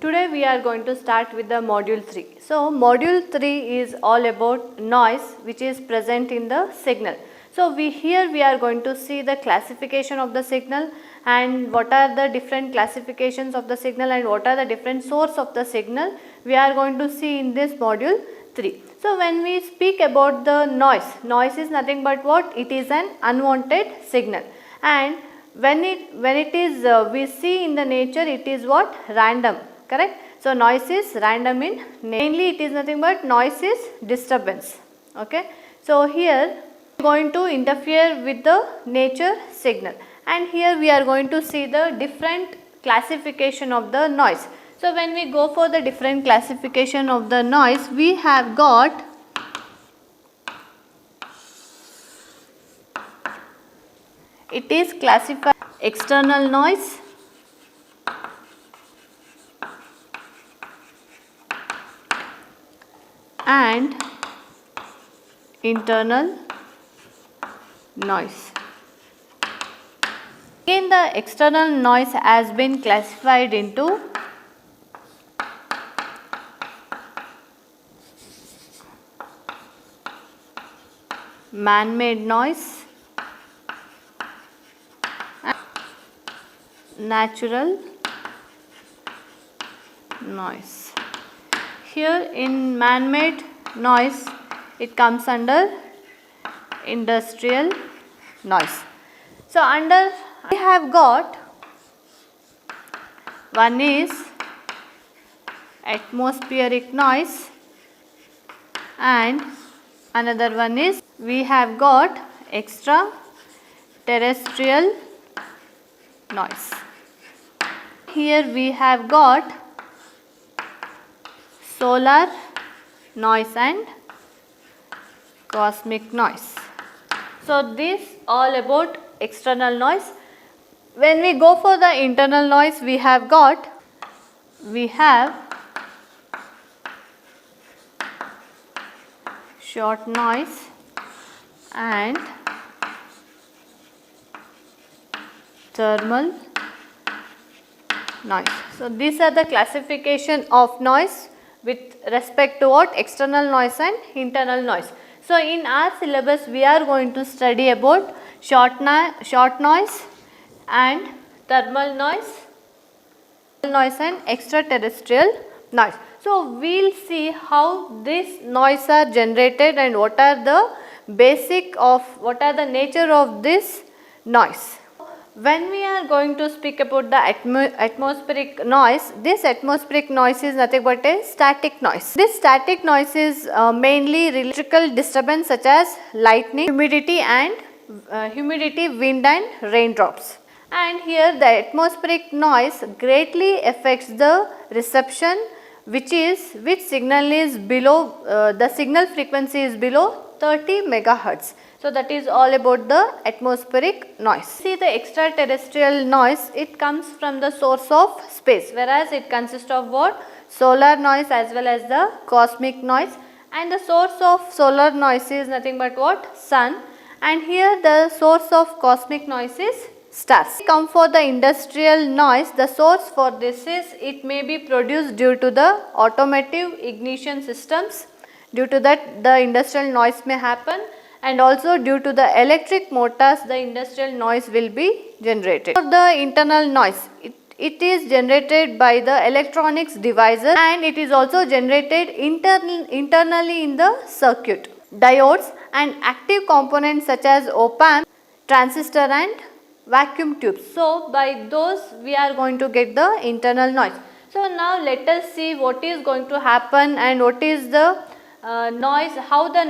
Today we are going to start with the module 3. So module 3 is all about noise which is present in the signal. So here we are going to see the classification of the signal and what are the different classifications of the signal and what are the different source of the signal we are going to see in this module 3. So when we speak about the noise is nothing but what? It is an unwanted signal, and when it is we see in the nature, it is what? Random, correct? So noise is random in nature. Mainly it is nothing but noise is disturbance. Okay. So here going to interfere with the nature signal, and here we are going to see the different classification of the noise. So when we go for the different classification of the noise, we have got it is classified external noise, and internal noise. Again, the external noise has been classified into man-made noise and natural noise. Here in man-made noise, it comes under industrial noise. So under we have got one is atmospheric noise and another one is we have got extraterrestrial noise. Here we have got solar noise and cosmic noise. So this all about external noise. When we go for the internal noise, we have short noise and thermal noise. So these are the classification of noise with respect to what? External noise and internal noise. So in our syllabus we are going to study about short noise and thermal noise and extraterrestrial noise. So we will see how these noise are generated and what are the nature of this noise. When we are going to speak about the atmospheric noise, this atmospheric noise is nothing but a static noise. This static noise is mainly electrical disturbance such as lightning, humidity, wind and raindrops. And here the atmospheric noise greatly affects the reception, which signal is below the signal frequency is below 30 megahertz. So that is all about the atmospheric noise. See the extraterrestrial noise, it comes from the source of space, whereas it consists of what? Solar noise as well as the cosmic noise, and the source of solar noise is nothing but what? Sun, and here the source of cosmic noise is stars. Come for the industrial noise, the source for this is it may be produced due to the automotive ignition systems. Due to that the industrial noise may happen, and also due to the electric motors the industrial noise will be generated. For the internal noise, it is generated by the electronics devices, and it is also generated internally in the circuit. Diodes and active components such as op-amp, transistor and vacuum tubes. So by those we are going to get the internal noise. So now let us see what is going to happen and what is the noise, how the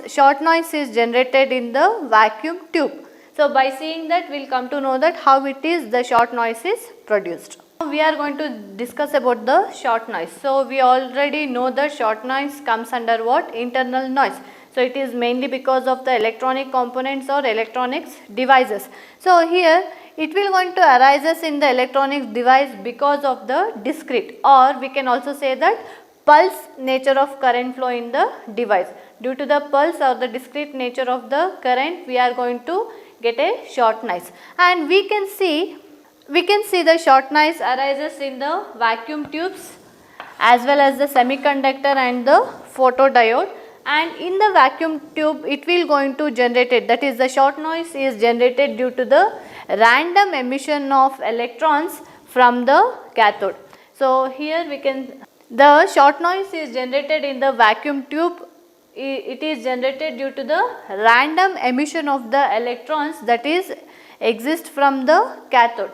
short noise is generated in the vacuum tube. So by seeing that we will come to know that how it is the short noise is produced. Now we are going to discuss about the short noise. So we already know that short noise comes under what? Internal noise. So it is mainly because of the electronic components or electronics devices. So here it will going to arises in the electronics device because of the discrete, or we can also say that pulse nature of current flow in the device. Due to the pulse or the discrete nature of the current, we are going to get a short noise, and we can see the short noise arises in the vacuum tubes as well as the semiconductor and the photodiode, and in the vacuum tube it will going to generate it, that is the short noise is generated due to the random emission of electrons from the cathode. So here we can, the short noise is generated in the vacuum tube, it is generated due to the random emission of the electrons that is exist from the cathode.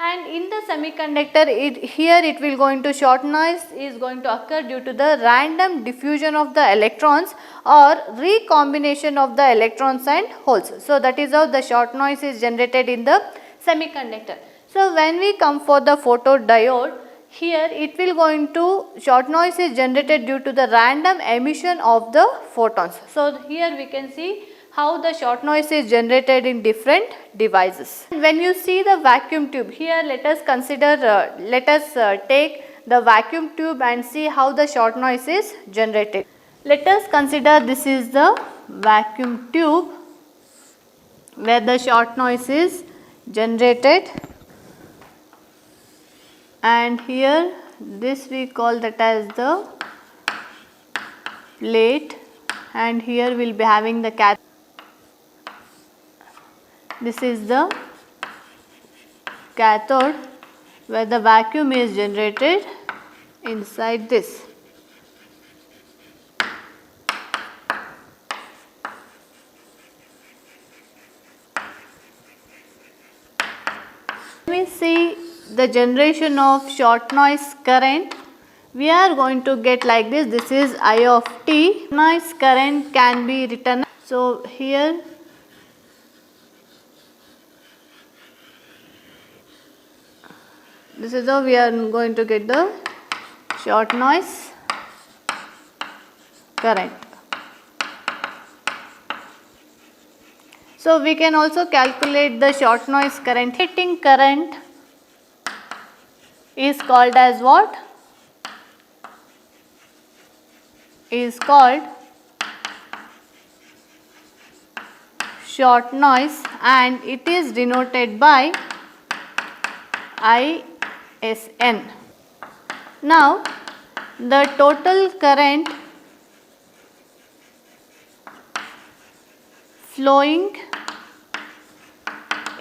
And in the semiconductor, here it will going to, short noise is going to occur due to the random diffusion of the electrons or recombination of the electrons and holes. So that is how the short noise is generated in the semiconductor. So when we come for the photodiode, here it will going to, short noise is generated due to the random emission of the photons. So here we can see how the short noise is generated in different devices. When you see the vacuum tube, here let us consider, take the vacuum tube and see how the short noise is generated. Let us consider this is the vacuum tube where the short noise is generated, and here this we call that as the plate, and here we will be having the cathode. This is the cathode where the vacuum is generated inside this. When we see the generation of short noise current, we are going to get like this. This is I of t. Noise current can be written. So here this is how we are going to get the short noise current. So we can also calculate the short noise current. Hitting current is called as what? Is called short noise, and it is denoted by ISN. Now the total current flowing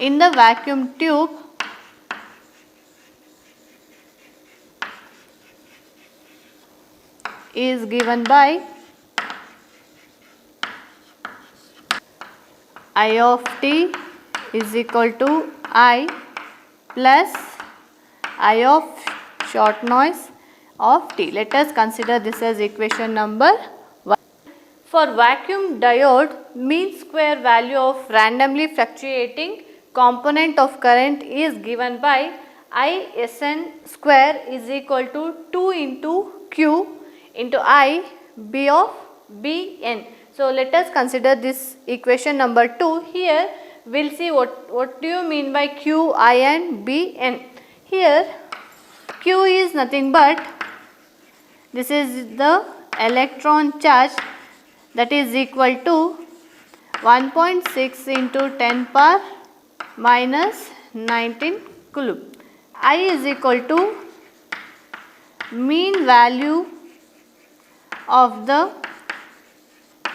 in the vacuum tube is given by I of t is equal to I plus I of short noise of t. Let us consider this as equation number 1. For vacuum diode, mean square value of randomly fluctuating component of current is given by ISN square is equal to 2 into Q into I B of Bn. So let us consider this equation number 2. Here we will see what do you mean by Q, I and Bn. Here Q is nothing but, this is the electron charge, that is equal to 1.6 into 10 power minus 19 coulomb. I is equal to mean value of the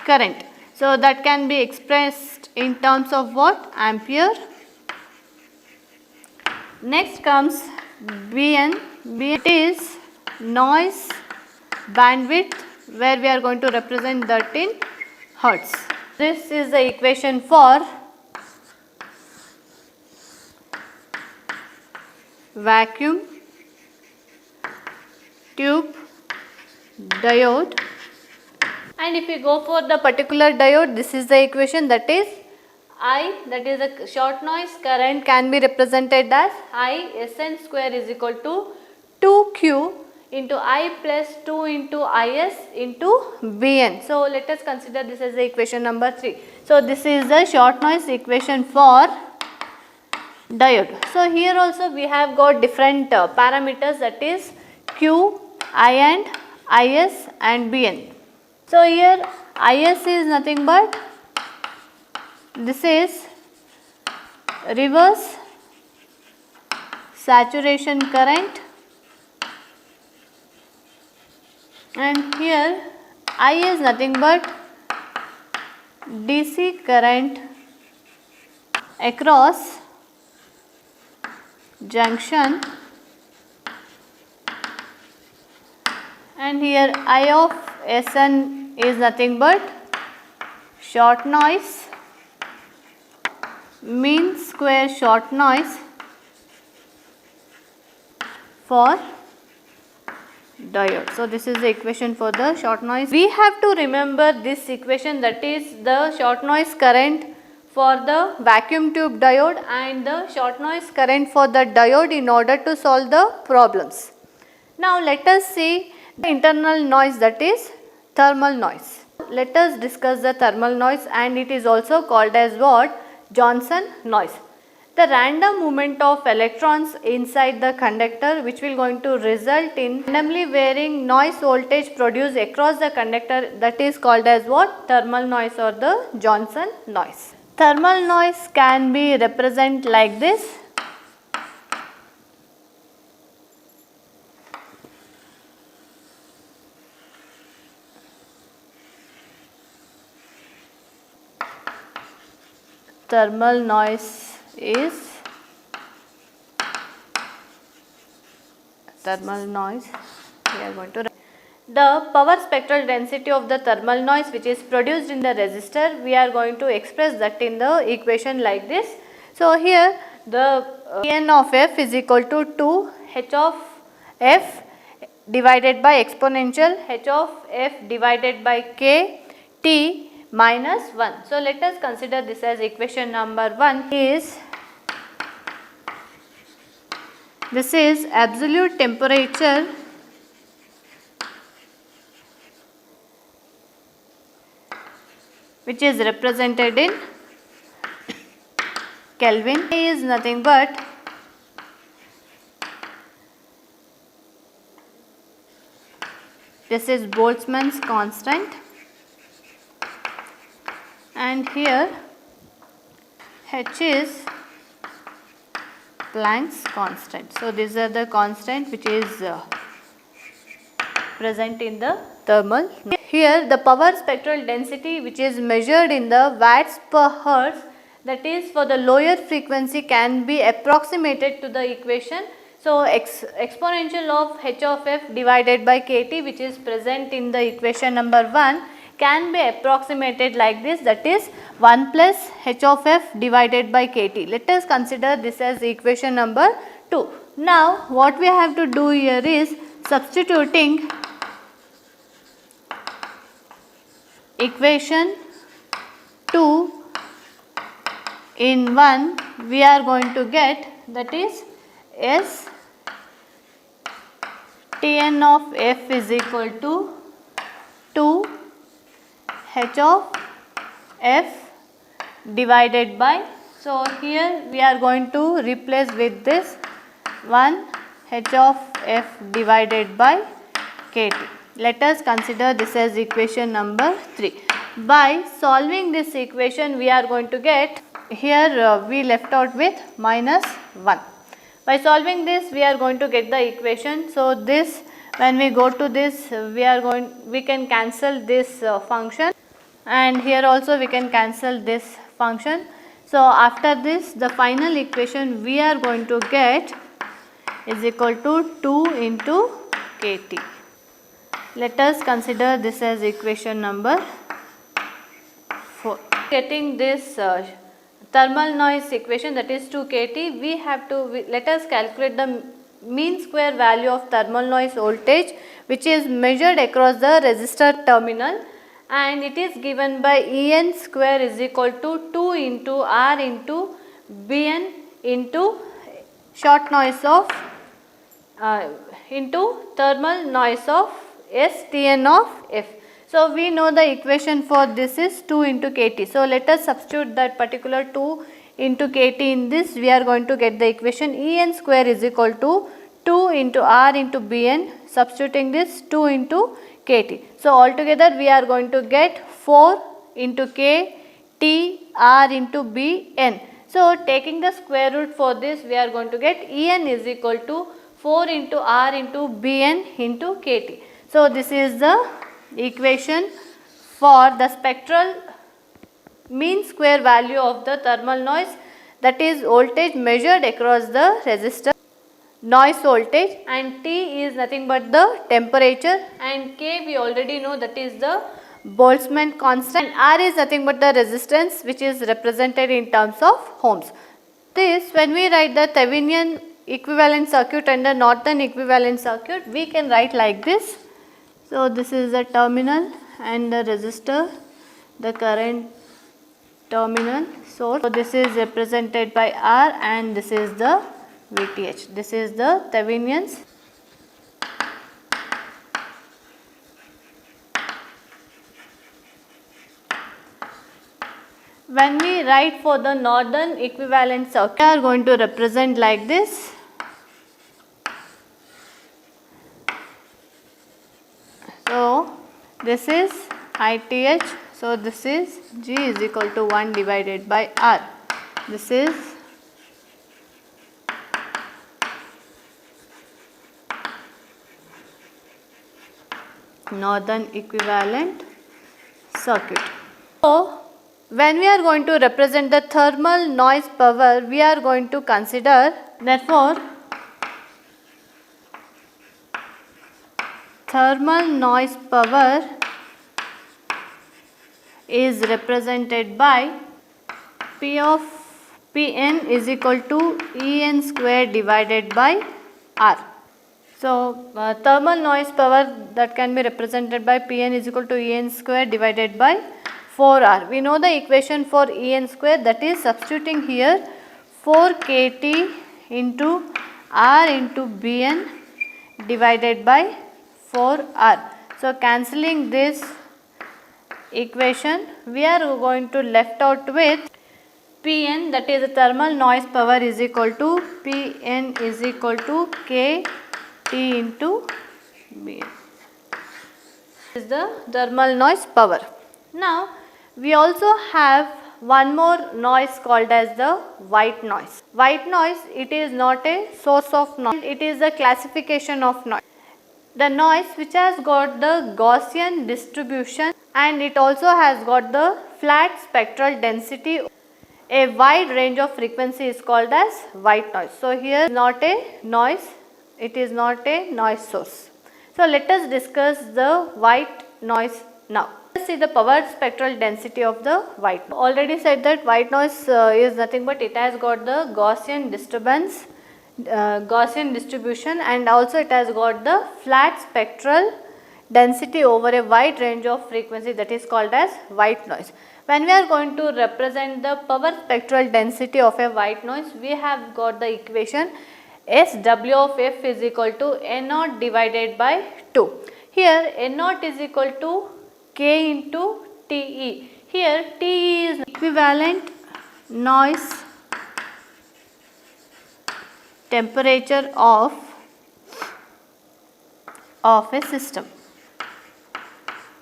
current. So that can be expressed in terms of what? Ampere. Next comes Bn. Bn is noise bandwidth, where we are going to represent that in hertz. This is the equation for vacuum tube diode. And if we go for the particular diode, this is the equation, that is I, that is the short noise current, can be represented as ISN square is equal to 2Q into I plus 2 into Is into Bn. So let us consider this as the equation number 3. So this is the short noise equation for diode. So here also we have got different parameters, that is Q, I and Is and Bn. So here Is is nothing but, this is reverse saturation current and here I is nothing but DC current across junction, and here I of Sn is nothing but short noise, mean square short noise for diode. So this is the equation for the short noise. We have to remember this equation, that is the short noise current for the vacuum tube diode and the short noise current for the diode in order to solve the problems. Now let us see the internal noise, that is thermal noise. Let us discuss the thermal noise, and it is also called as what? Johnson noise. The random movement of electrons inside the conductor, which will going to result in randomly varying noise voltage produced across the conductor, that is called as what? Thermal noise or the Johnson noise. Thermal noise can be represented like this. Thermal noise is we are going to the power spectral density of the thermal noise which is produced in the resistor. We are going to express that in the equation like this. So here the N of f is equal to 2 h of f divided by exponential h of f divided by k t minus 1. So let us consider this as equation number 1 is, this is absolute temperature which is represented in Kelvin. A is nothing but this is Boltzmann's constant, and here h is Planck's constant. So these are the constant which is present in the thermal. Here the power spectral density which is measured in the watts per hertz, that is for the lower frequency, can be approximated to the equation. So exponential of h of f divided by kt, which is present in the equation number 1, can be approximated like this, that is 1 plus h of f divided by kt. Let us consider this as equation number 2. Now what we have to do here is substituting equation 2 in 1, we are going to get, that is S Tn of f is equal to 2 h of f divided by, so here we are going to replace with this 1 h of f divided by kt. Let us consider this as equation number 3. By solving this equation, we are going to get, here we left out with minus 1. By solving this, we are going to get the equation. So this, when we go to this, we can cancel this function, and here also we can cancel this function. So after this, the final equation we are going to get is equal to 2 into kt. Let us consider this as equation number 4. Getting this thermal noise equation, that is 2 kt, we have to, let us calculate the mean square value of thermal noise voltage which is measured across the resistor terminal, and it is given by En square is equal to 2 into R into Bn into short noise of into thermal noise of Stn of f. So we know the equation for this is 2 into kt. So let us substitute that particular 2 into kt in this. We are going to get the equation En square is equal to 2 into R into Bn, substituting this 2 into kt. So altogether we are going to get 4 into k t R into Bn. So taking the square root for this, we are going to get En is equal to 4 into R into Bn into kt. So this is the equation for the spectral mean square value of the thermal noise, that is voltage measured across the resistor, noise voltage, and T is nothing but the temperature, and K we already know, that is the Boltzmann constant, and R is nothing but the resistance which is represented in terms of ohms. This, when we write the Thevenin equivalent circuit and the Norton equivalent circuit, we can write like this. So this is the terminal and the resistor, the current terminal source. So this is represented by R and this is the VTH. This is the Thevenin's. When we write for the Norton equivalent circuit, we are going to represent like this. So this is ITH. So this is G is equal to 1 divided by R. This is Norton equivalent circuit. So when we are going to represent the thermal noise power, we are going to consider, therefore thermal noise power is represented by P of Pn is equal to En square divided by R. So thermal noise power that can be represented by Pn is equal to En square divided by 4R. We know the equation for En square, that is substituting here 4 kT into R into Bn divided by 4R. So cancelling this equation, we are going to left out with Pn, that is the thermal noise power, is equal to Pn is equal to kT into Bn. This is the thermal noise power. Now we also have one more noise called as the white noise. White noise, it is not a source of noise, it is a classification of noise. The noise which has got the Gaussian distribution and it also has got the flat spectral density, a wide range of frequency is called as white noise. So here not a noise, it is not a noise source. So let us discuss the white noise now. Let's see the power spectral density of the white noise. Already said that white noise is nothing but it has got the Gaussian disturbance, Gaussian distribution, and also it has got the flat spectral density over a wide range of frequency, that is called as white noise. When we are going to represent the power spectral density of a white noise, we have got the equation SW of F is equal to N0 divided by 2. Here N0 is equal to K into TE. Here TE is equivalent noise temperature of a system.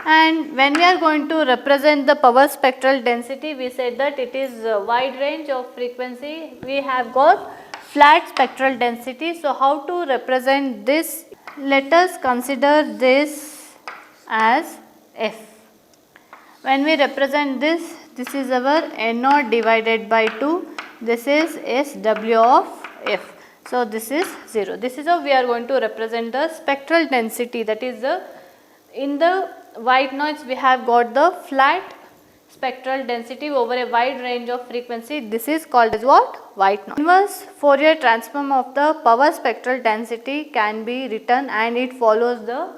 And when we are going to represent the power spectral density, we said that it is a wide range of frequency. We have got flat spectral density. So how to represent this? Let us consider this as F. When we represent this, this is our N0 divided by 2. This is SW of F. So this is 0. This is how we are going to represent the spectral density, that is in the white noise we have got the flat spectral density over a wide range of frequency. This is called as what? White noise. Inverse Fourier transform of the power spectral density can be written and it follows the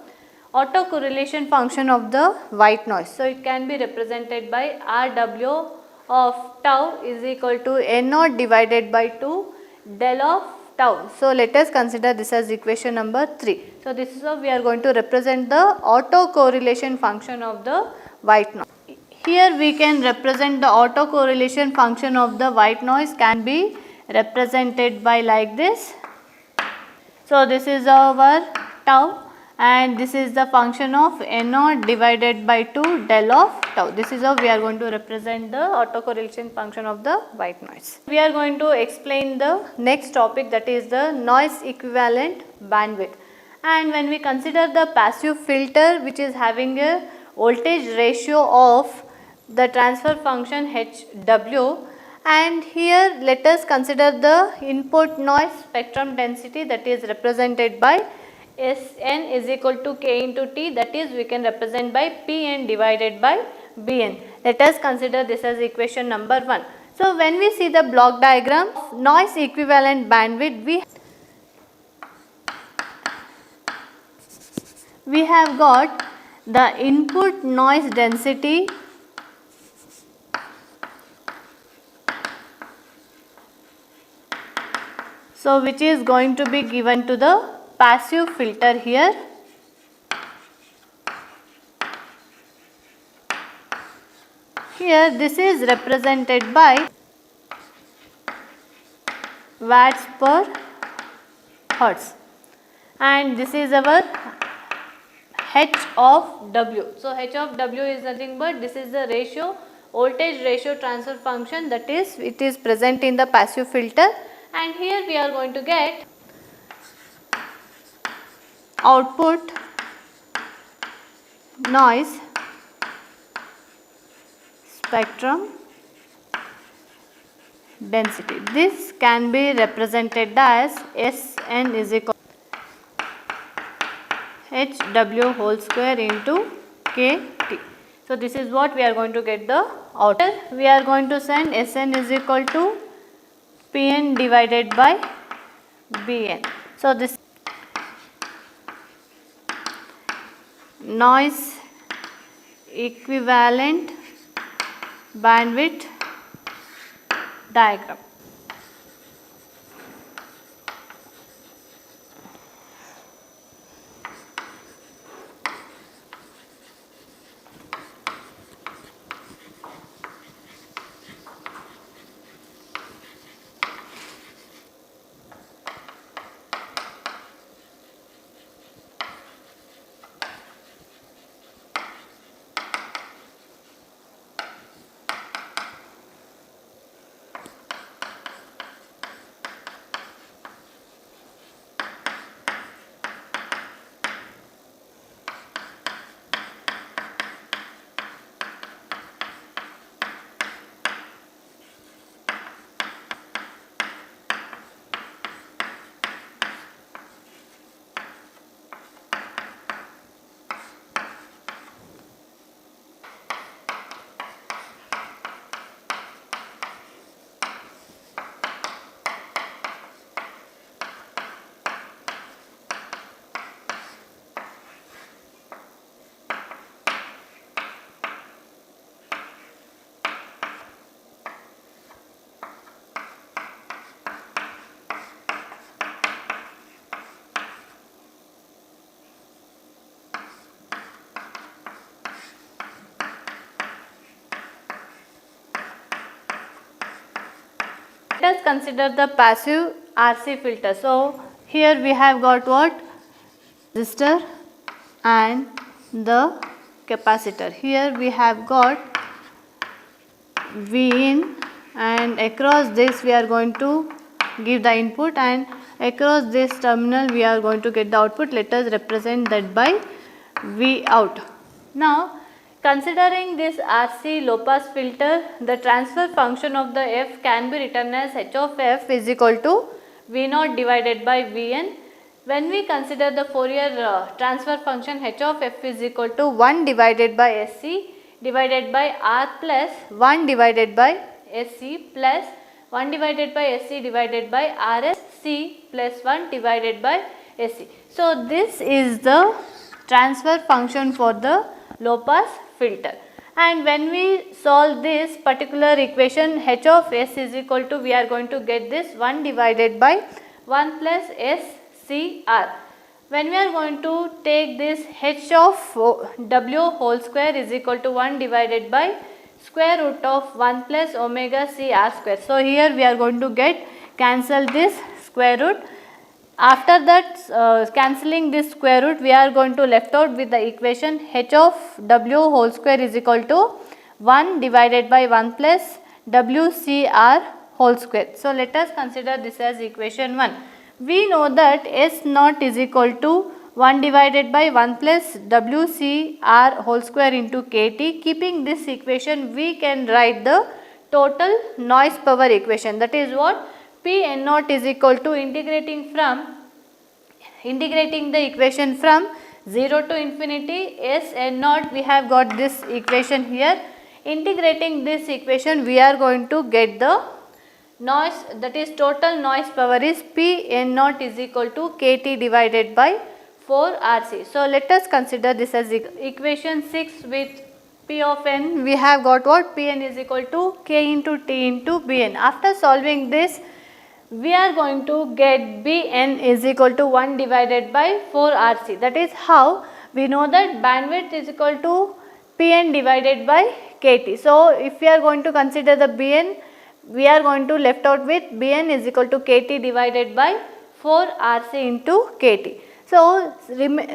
autocorrelation function of the white noise. So it can be represented by RW of tau is equal to N0 divided by 2 del of tau. So let us consider this as equation number 3. So this is how we are going to represent the autocorrelation function of the white noise. Here we can represent the autocorrelation function of the white noise can be represented by like this. So this is our tau and this is the function of N0 divided by 2 del of tau. This is how we are going to represent the autocorrelation function of the white noise. We are going to explain the next topic, that is the noise equivalent bandwidth. And when we consider the passive filter, which is having a voltage ratio of the transfer function HW, and here let us consider the input noise spectrum density, that is represented by Sn is equal to K into T, that is we can represent by Pn divided by Bn. Let us consider this as equation number 1. So, when we see the block diagram of noise equivalent bandwidth, we have got the input noise density which is going to be given to the passive filter here. Here this is represented by watts per hertz, and this is our H of W. So, H of W is nothing but this is the ratio, voltage ratio transfer function, that is it is present in the passive filter, and here we are going to get output noise spectrum density. This can be represented as Sn is equal HW whole square into KT. So, this is what we are going to get the output. We are going to send Sn is equal to Pn divided by Bn. So, this noise equivalent bandwidth diagram. Let us consider the passive RC filter. So, here we have got what? Resistor and the capacitor. Here we have got Vin, and across this we are going to give the input, and across this terminal we are going to get the output. Let us represent that by V out. Now, considering this RC low pass filter, the transfer function of the f can be written as H of f is equal to V naught divided by Vn. When we consider the Fourier transfer function, H of f is equal to 1 divided by Sc divided by R plus 1 divided by Sc plus 1 divided by Sc divided by Rs C plus 1 divided by Sc. So, this is the transfer function for the low pass filter, and when we solve this particular equation, H of S is equal to, we are going to get this 1 divided by 1 plus SCR. When we are going to take this H of W whole square is equal to 1 divided by square root of 1 plus omega C R square. So, here we are going to get cancel this square root. After that cancelling this square root, we are going to left out with the equation H of W whole square is equal to 1 divided by 1 plus WCR whole square. So, let us consider this as equation 1. We know that S naught is equal to 1 divided by 1 plus WCR whole square into KT. Keeping this equation, we can write the total noise power equation. That is what? Pn naught is equal to integrating the equation from 0 to infinity S n naught. We have got this equation here. Integrating this equation, we are going to get the noise, that is total noise power is P n naught is equal to KT divided by 4 RC. So let us consider this as equation 6 with P of n. We have got what? Pn is equal to K into T into Bn. After solving this, we are going to get Bn is equal to 1 divided by 4 RC. That is how we know that bandwidth is equal to Pn divided by KT. So if we are going to consider the Bn, we are going to left out with Bn is equal to KT divided by 4 RC into KT. So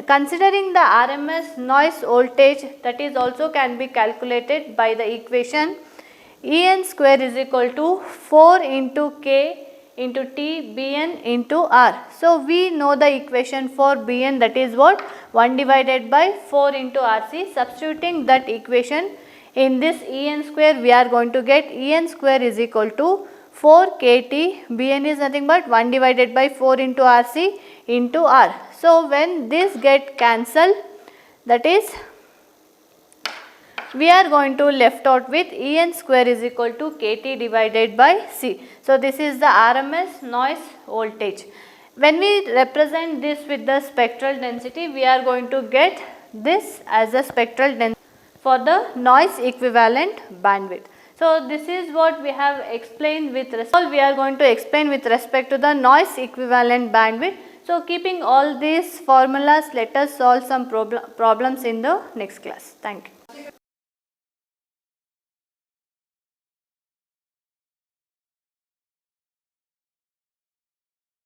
considering the RMS noise voltage, that is also can be calculated by the equation En square is equal to 4 into K into T Bn into R. So we know the equation for Bn, that is what? 1 divided by 4 into RC. Substituting that equation in this En square, we are going to get En square is equal to 4 KT. Bn is nothing but 1 divided by 4 into RC into R. So when this get cancelled, that is we are going to left out with En square is equal to KT divided by C. So this is the RMS noise voltage. When we represent this with the spectral density, we are going to get this as a spectral density for the noise equivalent bandwidth. So this is what we have explained with respect. We are going to explain with respect to the noise equivalent bandwidth. So keeping all these formulas, let us solve some problems in the next class. Thank you.